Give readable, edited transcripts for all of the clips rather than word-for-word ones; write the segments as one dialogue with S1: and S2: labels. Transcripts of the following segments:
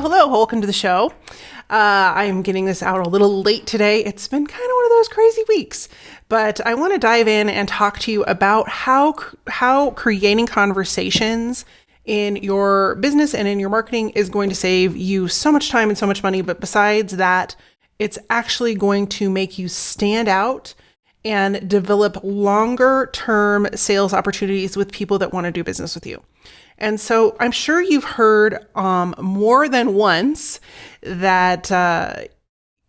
S1: Hello. Welcome to the show. I'm getting this out a little late today. It's been kind of one of those crazy weeks, but I want to dive in and talk to you about how creating conversations in your business and in your marketing is going to save you so much time and so much money. But besides that, it's actually going to make you stand out and develop longer term sales opportunities with people that want to do business with you. And so I'm sure you've heard more than once that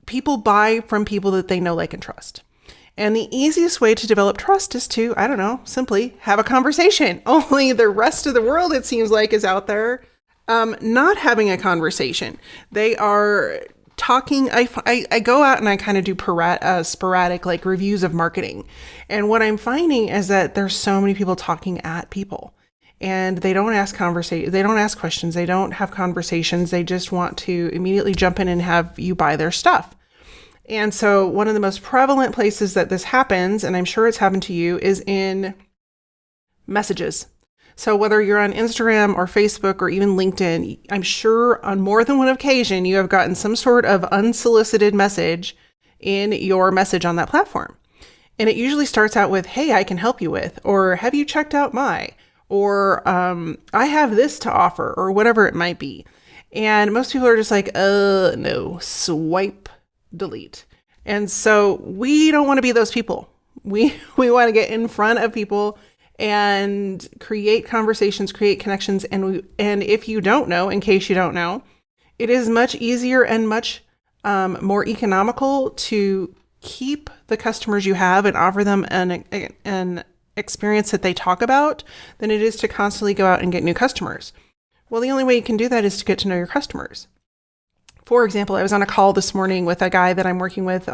S1: people buy from people that they know, like, and trust. And the easiest way to develop trust is to, simply have a conversation. Only the rest of the world, it seems like, is out there not having a conversation. They are talking. I go out and I kind of do sporadic like reviews of marketing. And what I'm finding is that there's so many people talking at people. And they don't ask they don't ask questions. They don't have conversations. They just want to immediately jump in and have you buy their stuff. And so one of the most prevalent places that this happens, and I'm sure it's happened to you, is in messages. So whether you're on Instagram or Facebook or even LinkedIn, I'm sure on more than one occasion, you have gotten some sort of unsolicited message in your message on that platform. And it usually starts out with, "Hey, I can help you with," or "Have you checked out my," or "I have this to offer," or whatever it might be. And most people are just like, no, swipe, delete. And so we don't want to be those people. We want to get in front of people and create conversations, create connections. And if you don't know, in case you don't know, it is much easier and much more economical to keep the customers you have and offer them an experience that they talk about than it is to constantly go out and get new customers. Well, the only way you can do that is to get to know your customers. For example, I was on a call this morning with a guy that I'm working with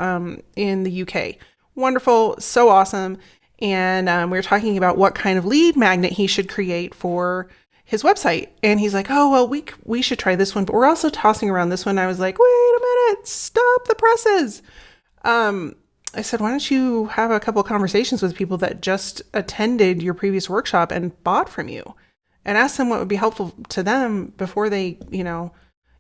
S1: in the UK. Wonderful, so awesome. And we were talking about what kind of lead magnet he should create for his website. And he's like, "Oh, well, we should try this one, but we're also tossing around this one." I was like, "Wait a minute, stop the presses." I said, "Why don't you have a couple of conversations with people that just attended your previous workshop and bought from you, and ask them what would be helpful to them before they,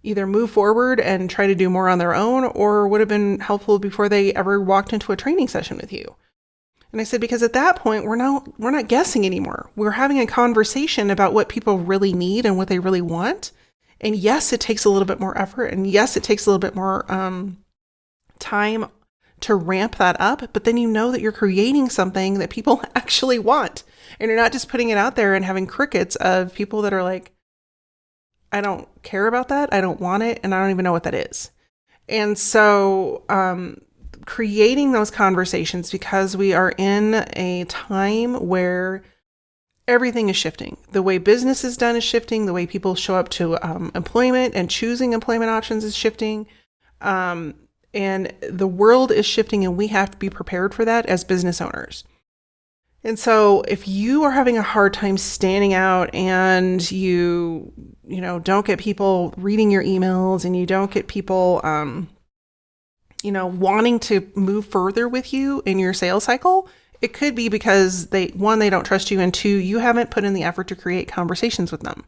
S1: either move forward and try to do more on their own, or would have been helpful before they ever walked into a training session with you." And I said, because at that point, we're not guessing anymore. We're having a conversation about what people really need and what they really want. And yes, it takes a little bit more effort. And yes, it takes a little bit more time to ramp that up, but then you know that you're creating something that people actually want. And you're not just putting it out there and having crickets of people that are like, "I don't care about that. I don't want it. And I don't even know what that is." And so creating those conversations, because we are in a time where everything is shifting. The way business is done is shifting. The way people show up to employment and choosing employment options is shifting. And the world is shifting, and we have to be prepared for that as business owners. And so if you are having a hard time standing out, and you don't get people reading your emails, and you don't get people, wanting to move further with you in your sales cycle, it could be because they don't trust you, and two, you haven't put in the effort to create conversations with them.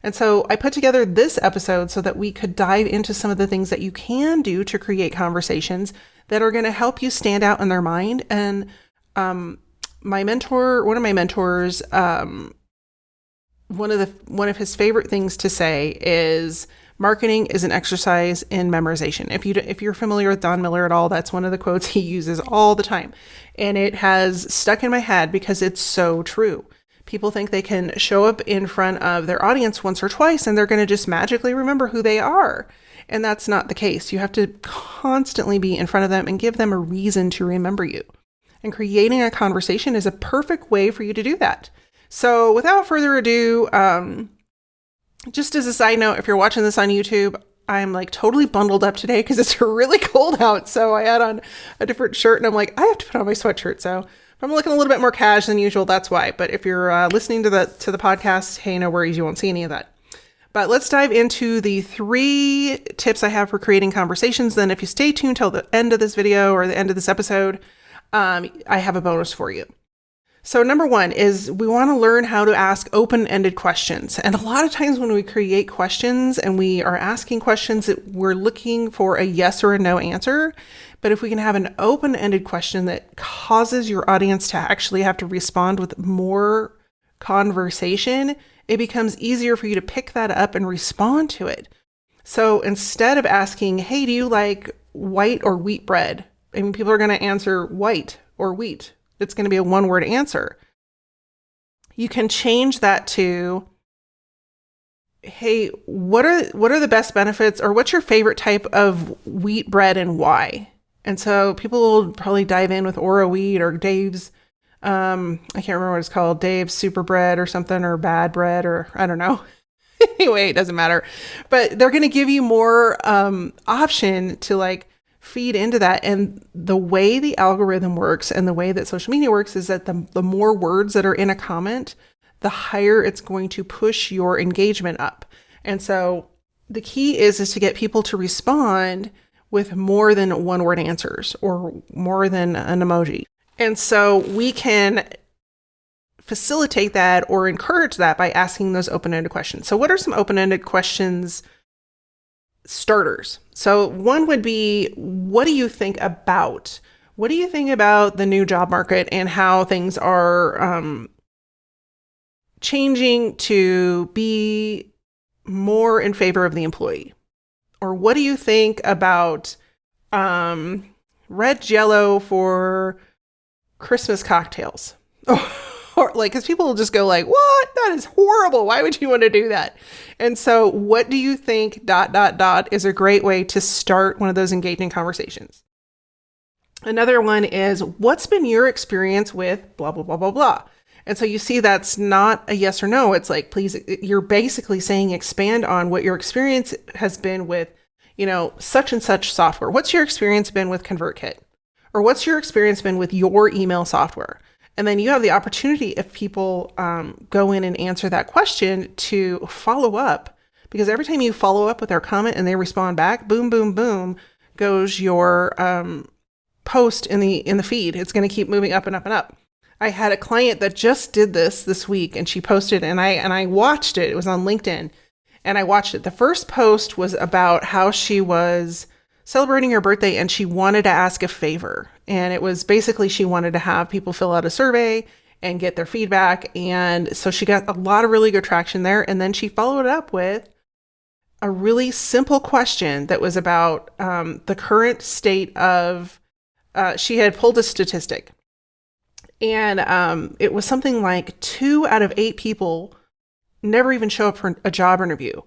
S1: And so I put together this episode so that we could dive into some of the things that you can do to create conversations that are going to help you stand out in their mind. And one of my mentors, one of his favorite things to say is, "Marketing is an exercise in memorization." If you're familiar with Don Miller at all, that's one of the quotes he uses all the time. And it has stuck in my head because it's so true. People think they can show up in front of their audience once or twice and they're going to just magically remember who they are. And that's not the case. You have to constantly be in front of them and give them a reason to remember you. And creating a conversation is a perfect way for you to do that. So without further ado, just as a side note, if you're watching this on YouTube, I'm like totally bundled up today because it's really cold out. So I had on a different shirt and I'm like, I have to put on my sweatshirt. So if I'm looking a little bit more cash than usual, that's why. But if you're listening to the podcast, hey, no worries, you won't see any of that. But let's dive into the 3 tips I have for creating conversations. Then if you stay tuned till the end of this video or the end of this episode, I have a bonus for you. So number one is we want to learn how to ask open-ended questions. And a lot of times when we create questions and we are asking questions, we're looking for a yes or a no answer. But if we can have an open-ended question that causes your audience to actually have to respond with more conversation, it becomes easier for you to pick that up and respond to it. So instead of asking, hey, do you like white or wheat bread? I mean, people are going to answer white or wheat. It's going to be a one-word answer. You can change that to, hey, what are the best benefits, or what's your favorite type of wheat bread and why? And so people will probably dive in with Oro wheat or Dave's, I can't remember what it's called, Dave's super bread or something, or bad bread, or I don't know. Anyway, it doesn't matter. But they're going to give you more option to like feed into that. And the way the algorithm works and the way that social media works is that the more words that are in a comment, the higher it's going to push your engagement up. And so the key is to get people to respond with more than one word answers or more than an emoji. And so we can facilitate that or encourage that by asking those open-ended questions. So what are some open-ended questions starters? So one would be, what do you think about? What do you think about the new job market and how things are changing to be more in favor of the employee? Or what do you think about red Jell-O for Christmas cocktails? Or like, because people will just go like, what? That is horrible. Why would you want to do that? And so what do you think ... is a great way to start one of those engaging conversations. Another one is, what's been your experience with blah, blah, blah, blah, blah. And so you see that's not a yes or no. It's like, please, you're basically saying expand on what your experience has been with, such and such software. What's your experience been with ConvertKit? Or what's your experience been with your email software? And then you have the opportunity, if people go in and answer that question, to follow up. Because every time you follow up with their comment and they respond back, boom, boom, boom, goes your post in the feed. It's going to keep moving up and up and up. I had a client that just did this week, and she posted, and I watched it. It was on LinkedIn, and I watched it. The first post was about how she was celebrating her birthday and she wanted to ask a favor. And it was basically she wanted to have people fill out a survey and get their feedback. And so she got a lot of really good traction there. And then she followed it up with a really simple question that was about the current state of, she had pulled a statistic. And it was something like 2 out of 8 people never even show up for a job interview.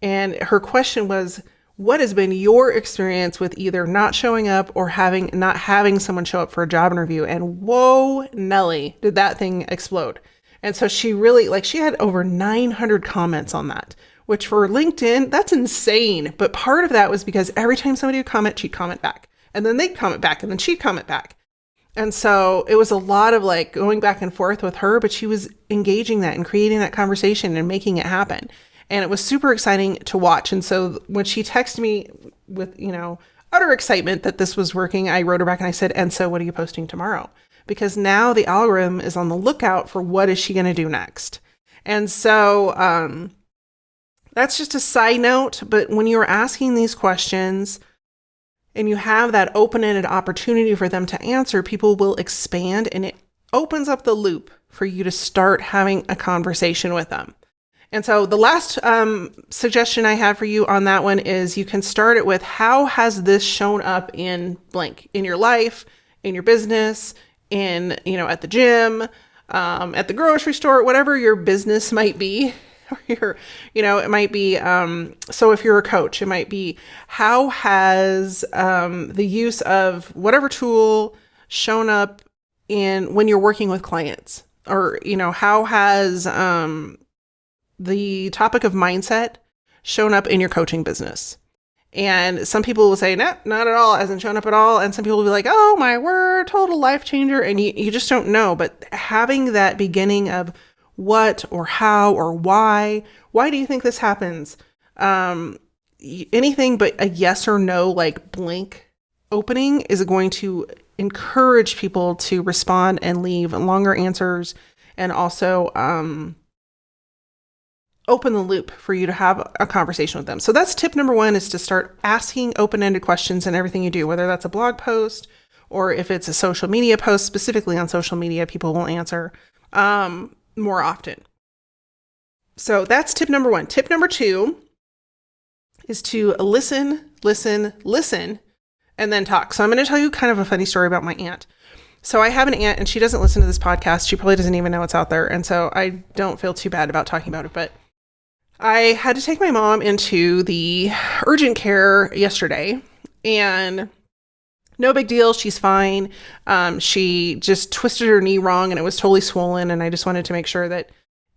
S1: And her question was, what has been your experience with either not showing up or not having someone show up for a job interview? And whoa, Nelly, did that thing explode. And so she really, she had over 900 comments on that, which for LinkedIn, that's insane. But part of that was because every time somebody would comment, she'd comment back. And then they'd comment back, and then she'd comment back. And so it was a lot of going back and forth with her, but she was engaging that and creating that conversation and making it happen. And it was super exciting to watch. And so when she texted me with, utter excitement that this was working, I wrote her back and I said, and so what are you posting tomorrow? Because now the algorithm is on the lookout for what is she going to do next. And so that's just a side note. But when you're asking these questions and you have that open-ended opportunity for them to answer, people will expand, and it opens up the loop for you to start having a conversation with them. And so the last suggestion I have for you on that one is you can start it with, how has this shown up in blank, in your life, in your business, in, at the gym, at the grocery store, whatever your business might be. Or it might be, so if you're a coach, it might be, how has the use of whatever tool shown up when you're working with clients? Or, how has the topic of mindset shown up in your coaching business? And some people will say, no, not at all, hasn't shown up at all. And some people will be like, oh my word, total life changer. And you just don't know. But having that beginning of what or how or why do you think this happens? Anything but a yes or no, blank opening is going to encourage people to respond and leave longer answers, and also open the loop for you to have a conversation with them. So that's tip number one, is to start asking open-ended questions in everything you do, whether that's a blog post or if it's a social media post. Specifically on social media, people will answer more often. So that's tip number one. Tip number two is to listen, and then talk. So I'm going to tell you kind of a funny story about my aunt. So I have an aunt, and she doesn't listen to this podcast. She probably doesn't even know it's out there. And so I don't feel too bad about talking about it. But I had to take my mom into the urgent care yesterday, and no big deal. She's fine. She just twisted her knee wrong, and it was totally swollen. And I just wanted to make sure that,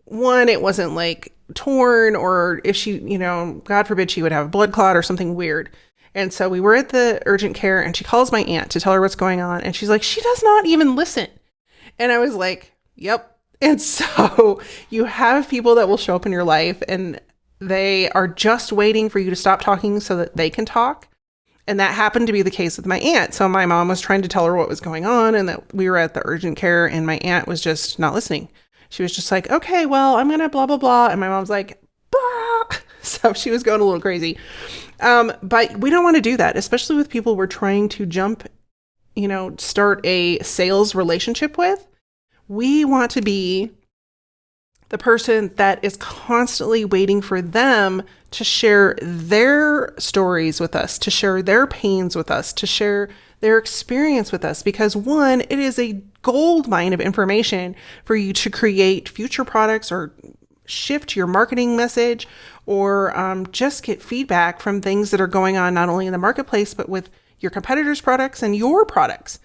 S1: one, it wasn't like torn, or if she, God forbid, she would have a blood clot or something weird. And so we were at the urgent care, and she calls my aunt to tell her what's going on. And she's like, she does not even listen. And I was like, yep. And so you have people that will show up in your life, and they are just waiting for you to stop talking so that they can talk. And that happened to be the case with my aunt. So my mom was trying to tell her what was going on, and that we were at the urgent care, and my aunt was just not listening. She was just like, okay, well, I'm going to blah, blah, blah. And my mom's like, blah. So she was going a little crazy. But we don't want to do that, especially with people we're trying to start a sales relationship with. We want to be the person that is constantly waiting for them to share their stories with us, to share their pains with us, to share their experience with us. Because one, it is a gold mine of information for you to create future products, or shift your marketing message, or just get feedback from things that are going on, not only in the marketplace, but with your competitors' products and your products,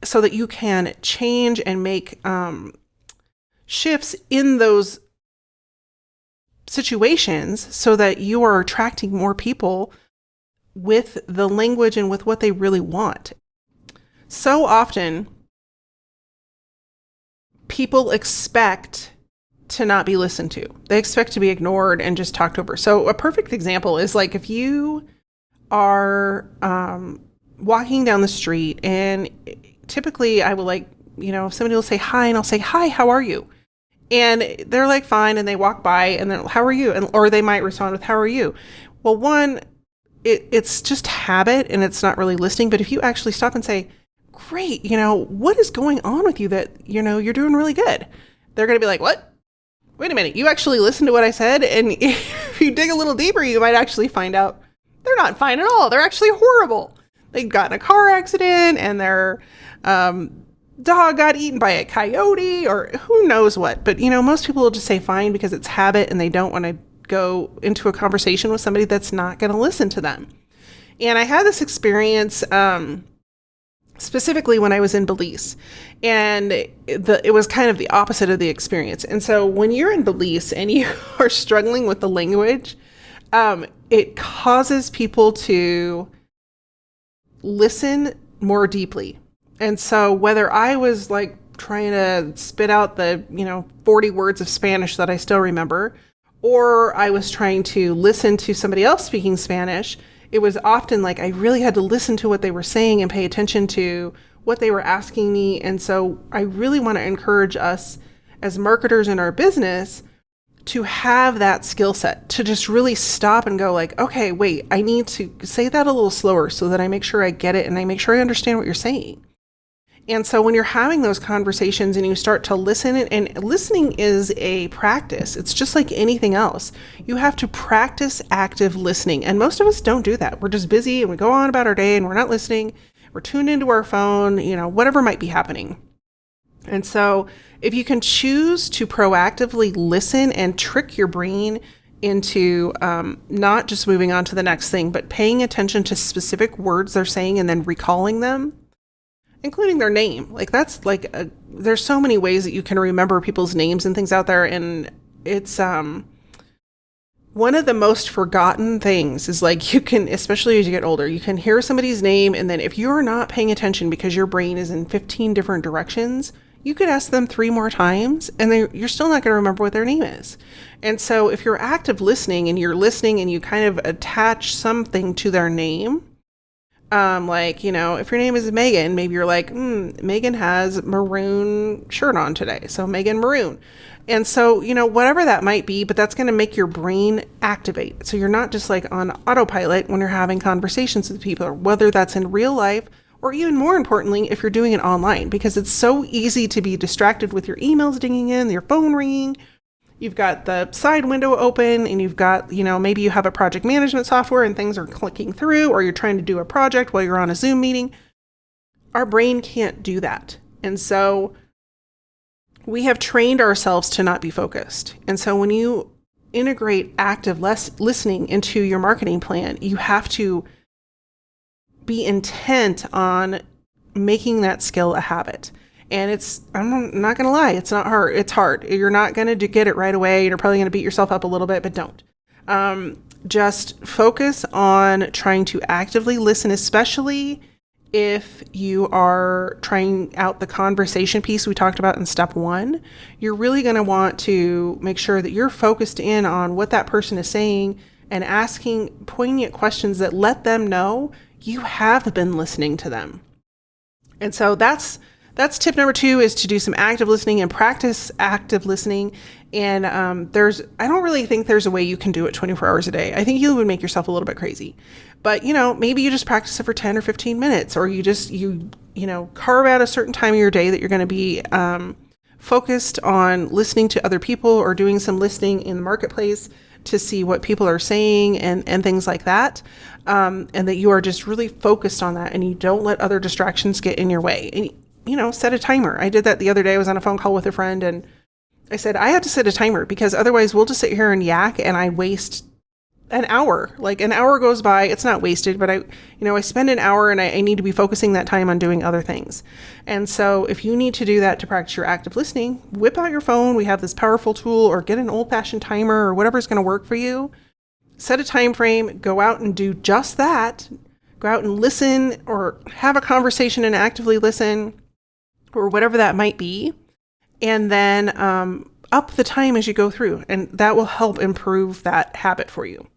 S1: so that you can change and make shifts in those situations, so that you are attracting more people with the language and with what they really want. So often, people expect to not be listened to. They expect to be ignored and just talked over. So a perfect example is like, if you are walking down the street, and typically I will if somebody will say hi, and I'll say, hi, how are you? And they're like, fine. And they walk by, and then, how are you? Or they might respond with, how are you? Well, one, it's just habit, and it's not really listening. But if you actually stop and say, great, what is going on with you that, you're doing really good? They're going to be like, what? Wait a minute. You actually listened to what I said? And if you dig a little deeper, you might actually find out they're not fine at all. They're actually horrible. They got in a car accident, and their dog got eaten by a coyote, or who knows what. But, most people will just say fine because it's habit, and they don't want to go into a conversation with somebody that's not going to listen to them. And I had this experience specifically when I was in Belize, and it was kind of the opposite of the experience. And so when you're in Belize and you are struggling with the language, it causes people to listen more deeply. And so whether I was like trying to spit out the, 40 words of Spanish that I still remember, or I was trying to listen to somebody else speaking Spanish, it was often like I really had to listen to what they were saying and pay attention to what they were asking me. And so I really want to encourage us as marketers in our business to have that skill set, to just really stop and go like, okay, wait, I need to say that a little slower so that I make sure I get it and I make sure I understand what you're saying. And so when you're having those conversations and you start to listen, and listening is a practice. It's just like anything else. You have to practice active listening. And most of us don't do that. We're just busy and we go on about our day and we're not listening. We're tuned into our phone, whatever might be happening. And so if you can choose to proactively listen and trick your brain into not just moving on to the next thing, but paying attention to specific words they're saying and then recalling them, including their name. Like that's like, there's so many ways that you can remember people's names and things out there. And it's one of the most forgotten things is like, you can, especially as you get older, you can hear somebody's name. And then if you're not paying attention because your brain is in 15 different directions, you could ask them 3 more times and you're still not going to remember what their name is. And so if you're active listening and you're listening and you kind of attach something to their name, Like, if your name is Megan, maybe you're like, Megan has maroon shirt on today. So Megan Maroon. And so, whatever that might be, but that's going to make your brain activate. So you're not just like on autopilot when you're having conversations with people, or whether that's in real life, or even more importantly, if you're doing it online, because it's so easy to be distracted with your emails dinging in, your phone ringing. You've got the side window open, and you've got, maybe you have a project management software and things are clicking through, or you're trying to do a project while you're on a Zoom meeting. Our brain can't do that. And so we have trained ourselves to not be focused. And so when you integrate active listening into your marketing plan, you have to be intent on making that skill a habit. And I'm not going to lie, it's not hard. It's hard. You're not going to get it right away. You're probably going to beat yourself up a little bit, but don't. Just focus on trying to actively listen, especially if you are trying out the conversation piece we talked about in step 1. You're really going to want to make sure that you're focused in on what that person is saying and asking poignant questions that let them know you have been listening to them. And so that's tip number 2, is to do some active listening and practice active listening. And I don't really think there's a way you can do it 24 hours a day. I think you would make yourself a little bit crazy. But, maybe you just practice it for 10 or 15 minutes, or you carve out a certain time of your day that you're going to be focused on listening to other people, or doing some listening in the marketplace to see what people are saying and things like that. And that you are just really focused on that, and you don't let other distractions get in your way. And set a timer. I did that the other day. I was on a phone call with a friend, and I said, I have to set a timer, because otherwise we'll just sit here and yak, and I waste an hour. Like, an hour goes by. It's not wasted, but I spend an hour, and I need to be focusing that time on doing other things. And so if you need to do that to practice your active listening, whip out your phone. We have this powerful tool, or get an old-fashioned timer, or whatever's going to work for you. Set a time frame, go out and do just that. Go out and listen, or have a conversation and actively listen, or whatever that might be, and then up the time as you go through, and that will help improve that habit for you.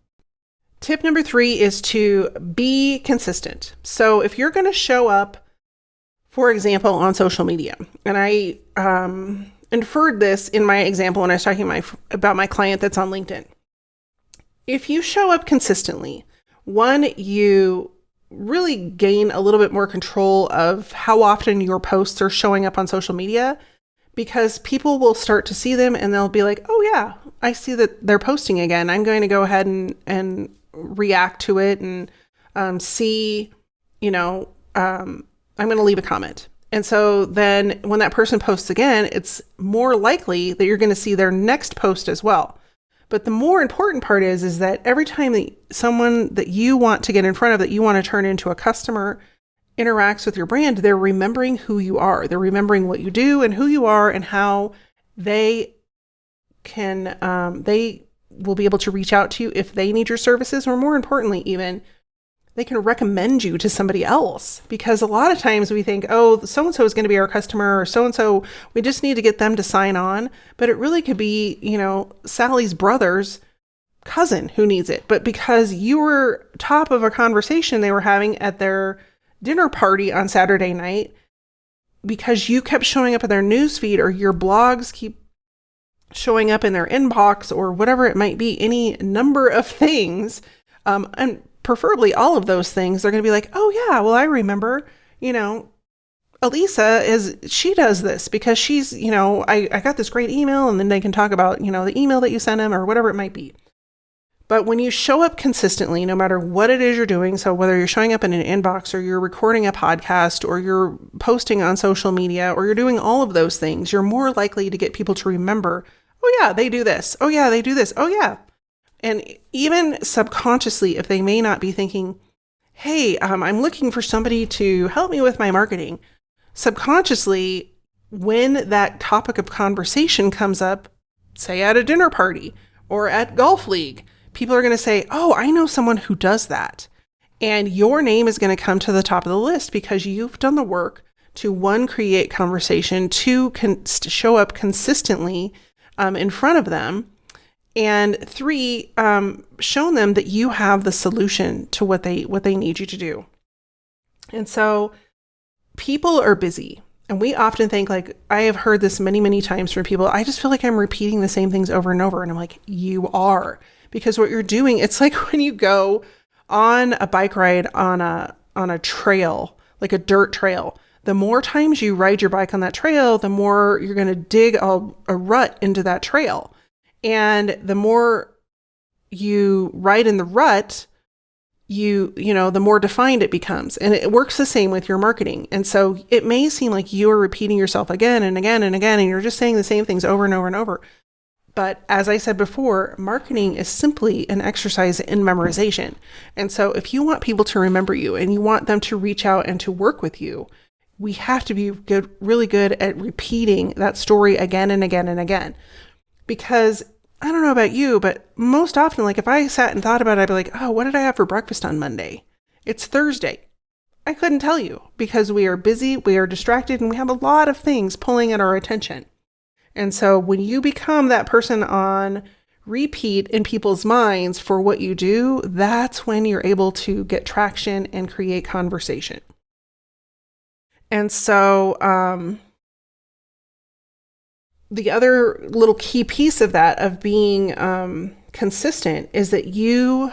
S1: Tip number 3 is to be consistent. So if you're going to show up, for example, on social media, and I inferred this in my example when I was talking about my client that's on LinkedIn. If you show up consistently, one, you really gain a little bit more control of how often your posts are showing up on social media, because people will start to see them and they'll be like, oh yeah, I see that they're posting again. I'm going to go ahead and react to it and see, I'm going to leave a comment. And so then when that person posts again, it's more likely that you're going to see their next post as well. But the more important part is that every time that someone that you want to get in front of, that you want to turn into a customer, interacts with your brand, they're remembering who you are. They're remembering what you do and who you are, and how they will be able to reach out to you if they need your services, or more importantly, even they can recommend you to somebody else. Because a lot of times we think, oh, so-and-so is going to be our customer, or so-and-so, we just need to get them to sign on. But it really could be, Sally's brother's cousin who needs it. But because you were top of a conversation they were having at their dinner party on Saturday night, because you kept showing up in their newsfeed, or your blogs keep showing up in their inbox, or whatever it might be, any number of things, and preferably all of those things, they're going to be like, oh yeah, well, I remember, Elisa she does this because she's, I got this great email, and then they can talk about, the email that you sent them, or whatever it might be. But when you show up consistently, no matter what it is you're doing, so whether you're showing up in an inbox, or you're recording a podcast, or you're posting on social media, or you're doing all of those things, you're more likely to get people to remember, oh yeah, they do this. Oh yeah, they do this. Oh yeah. And even subconsciously, if they may not be thinking, hey, I'm looking for somebody to help me with my marketing, subconsciously, when that topic of conversation comes up, say at a dinner party or at golf league, people are going to say, oh, I know someone who does that. And your name is going to come to the top of the list, because you've done the work to, 1, create conversation, 2, show up consistently in front of them, and 3, shown them that you have the solution to what they need you to do. And so people are busy. And we often think, like, I have heard this many, many times from people, I just feel like I'm repeating the same things over and over. And I'm like, you are. Because what you're doing, it's like when you go on a bike ride on a trail, like a dirt trail. The more times you ride your bike on that trail, the more you're going to dig a rut into that trail. And the more you ride in the rut, the more defined it becomes. And it works the same with your marketing. And so it may seem like you are repeating yourself again and again and again, and you're just saying the same things over and over and over. But as I said before, marketing is simply an exercise in memorization. And so if you want people to remember you and you want them to reach out and to work with you, we have to be really good at repeating that story again and again and again. Because I don't know about you, but most often, like if I sat and thought about it, I'd be like, oh, what did I have for breakfast on Monday? It's Thursday. I couldn't tell you because we are busy, we are distracted, and we have a lot of things pulling at our attention. And so when you become that person on repeat in people's minds for what you do, that's when you're able to get traction and create conversation. And so the other little key piece of that, of being consistent, is that you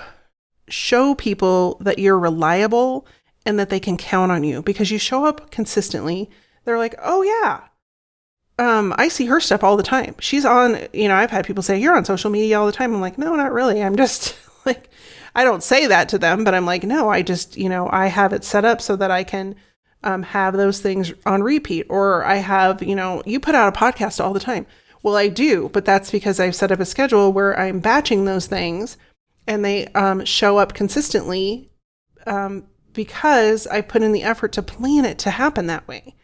S1: show people that you're reliable and that they can count on you, because you show up consistently. They're like, oh yeah, I see her stuff all the time. She's on, I've had people say, you're on social media all the time. I'm like, no, not really. I'm just like, I don't say that to them, but I'm like, no, I just, I have it set up so that I can have those things on repeat. Or I have, you put out a podcast all the time. Well, I do, but that's because I've set up a schedule where I'm batching those things and they show up consistently because I put in the effort to plan it to happen that way.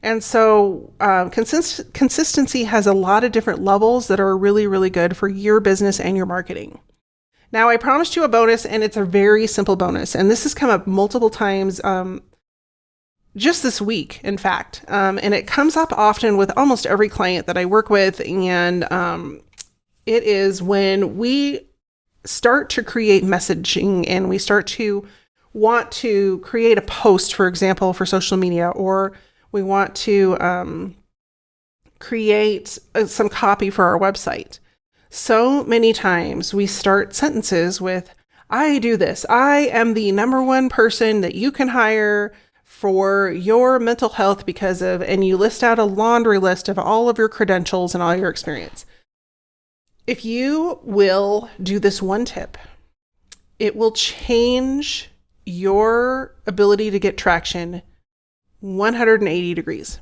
S1: And so consistency has a lot of different levels that are really, really good for your business and your marketing. Now, I promised you a bonus, and it's a very simple bonus. And this has come up multiple times just this week, in fact. And it comes up often with almost every client that I work with. And it is when we start to create messaging and we start to want to create a post, for example, for social media, or we want to create some copy for our website. So many times we start sentences with, I do this. I am the number one person that you can hire for your mental health because of, and you list out a laundry list of all of your credentials and all your experience. If you will do this one tip, it will change your ability to get traction 180 degrees.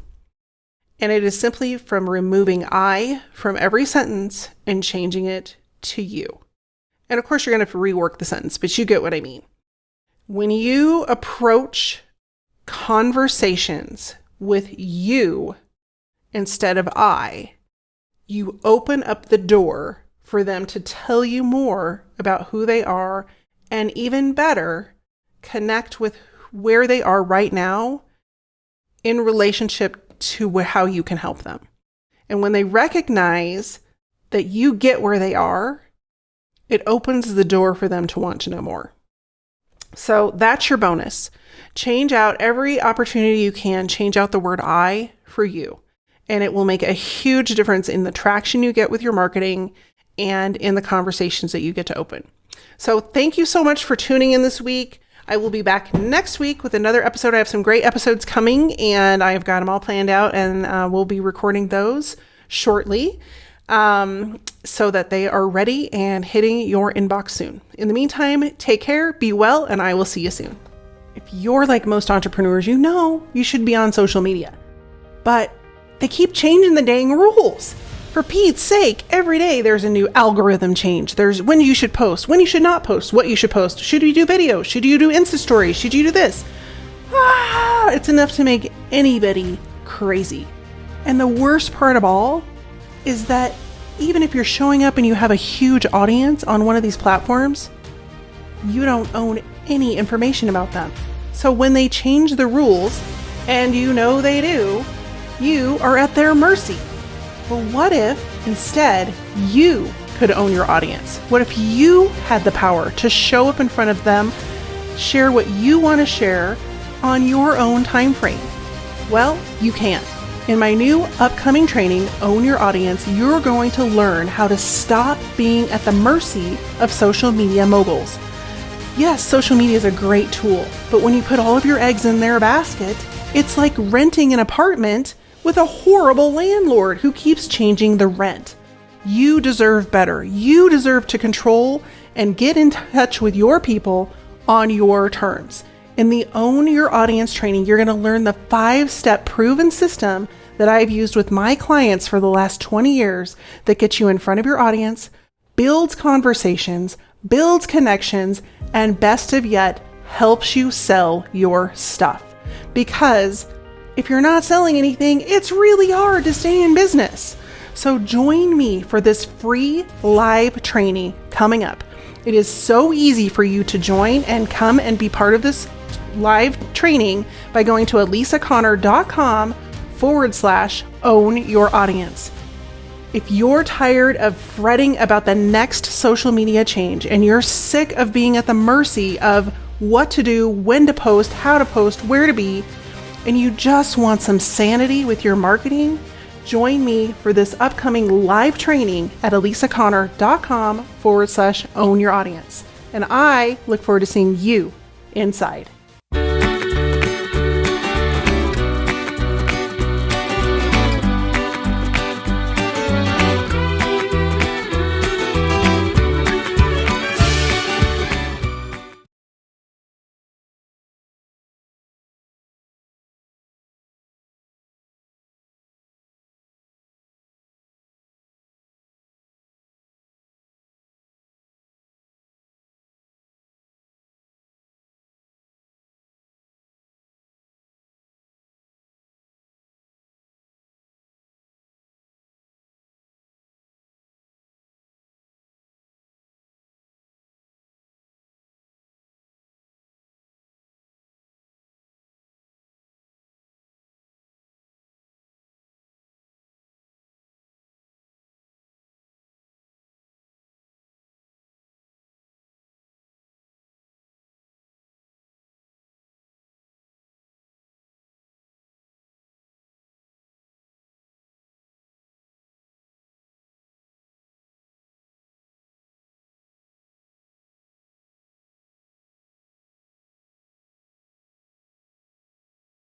S1: And it is simply from removing I from every sentence and changing it to you. And of course, you're going to have to rework the sentence, but you get what I mean. When you approach conversations with you instead of I, you open up the door for them to tell you more about who they are, and even better, connect with where they are right now in relationship to how you can help them. And when they recognize that you get where they are, it opens the door for them to want to know more. So that's your bonus. Change out every opportunity you can, change out the word I for you. And it will make a huge difference in the traction you get with your marketing and in the conversations that you get to open. So thank you so much for tuning in this week. I will be back next week with another episode. I have some great episodes coming, and I've got them all planned out, and we'll be recording those shortly so that they are ready and hitting your inbox soon. In the meantime, take care, be well, and I will see you soon. If you're like most entrepreneurs, you know you should be on social media, but they keep changing the dang rules. For Pete's sake, every day there's a new algorithm change. There's when you should post, when you should not post, what you should post. Should you do video? Should you do Insta stories? Should you do this? It's enough to make anybody crazy. And the worst part of all is that even if you're showing up and you have a huge audience on one of these platforms, you don't own any information about them. So when they change the rules, and you know they do, you are at their mercy. Well, what if instead you could own your audience? What if you had the power to show up in front of them, share what you want to share on your own time frame? Well, you can. In my new upcoming training, Own Your Audience, you're going to learn how to stop being at the mercy of social media moguls. Yes, social media is a great tool, but when you put all of your eggs in their basket, it's like renting an apartment with a horrible landlord who keeps changing the rent. You deserve better. You deserve to control and get in touch with your people on your terms. In the Own Your Audience training, you're going to learn the 5-step proven system that I've used with my clients for the last 20 years that gets you in front of your audience, builds conversations, builds connections, and best of yet, helps you sell your stuff. Because if you're not selling anything, it's really hard to stay in business. So join me for this free live training coming up. It is so easy for you to join and come and be part of this live training by going to elisaconnor.com/own your audience. If you're tired of fretting about the next social media change and you're sick of being at the mercy of what to do, when to post, how to post, where to be, and you just want some sanity with your marketing, join me for this upcoming live training at elisaconnor.com/own your audience. And I look forward to seeing you inside.